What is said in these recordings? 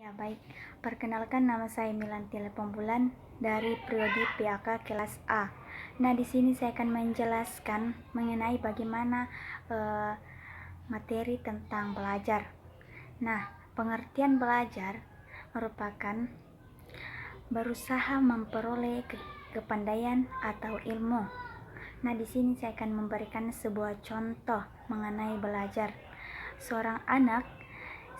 Ya baik, perkenalkan nama saya Milanti Lepombulan dari Prodi PAK kelas A. Nah, di sini saya akan menjelaskan mengenai bagaimana materi tentang belajar. Nah, pengertian belajar merupakan berusaha memperoleh kepandaian atau ilmu. Nah, di sini saya akan memberikan sebuah contoh mengenai belajar. Seorang anak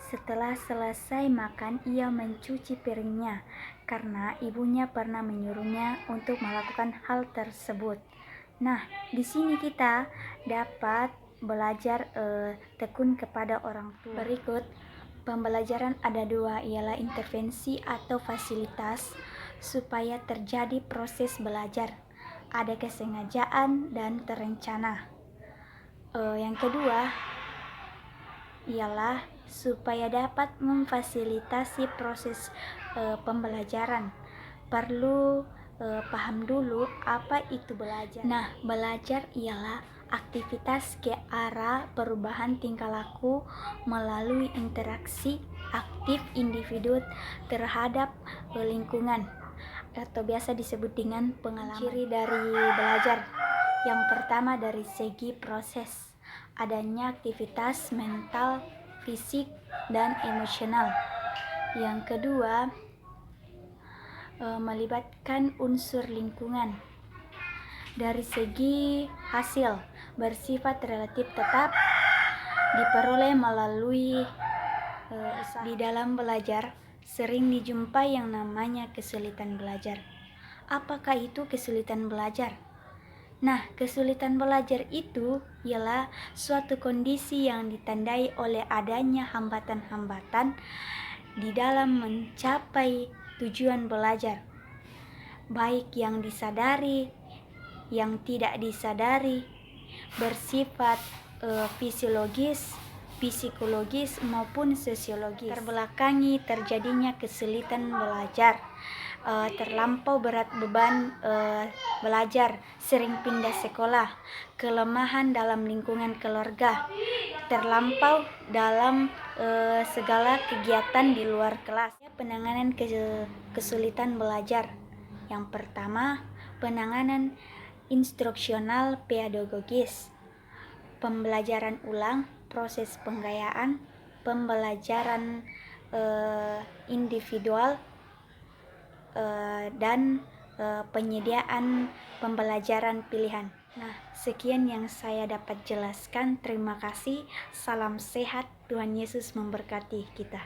setelah selesai makan, ia mencuci piringnya karena ibunya pernah menyuruhnya untuk melakukan hal tersebut. Nah, di sini kita dapat belajar tekun kepada orang tua. Berikut pembelajaran ada dua, ialah intervensi atau fasilitas supaya terjadi proses belajar. Ada kesengajaan dan terencana. Yang kedua ialah supaya dapat memfasilitasi proses pembelajaran. Perlu paham dulu apa itu belajar. Nah, belajar ialah aktivitas ke arah perubahan tingkah laku melalui interaksi aktif individu terhadap lingkungan atau biasa disebut dengan pengalaman. Ciri dari belajar yang pertama dari segi proses, adanya aktivitas mental, fisik, dan emosional. Yang kedua, melibatkan unsur lingkungan. Dari segi hasil, bersifat relatif tetap, diperoleh melalui usaha. Di dalam belajar, sering dijumpai yang namanya kesulitan belajar. Apakah itu kesulitan belajar? Nah, kesulitan belajar itu ialah suatu kondisi yang ditandai oleh adanya hambatan-hambatan di dalam mencapai tujuan belajar, baik yang disadari, yang tidak disadari, bersifat fisiologis, psikologis maupun sosiologis. Terbelakangi terjadinya kesulitan belajar, terlampau berat beban belajar, sering pindah sekolah, kelemahan dalam lingkungan keluarga, terlampau dalam segala kegiatan di luar kelas. Penanganan kesulitan belajar. Yang pertama, penanganan instruksional pedagogis, pembelajaran ulang, proses penggayaan, pembelajaran individual, dan penyediaan pembelajaran pilihan. Nah, sekian yang saya dapat jelaskan. Terima kasih. Salam sehat. Tuhan Yesus memberkati kita.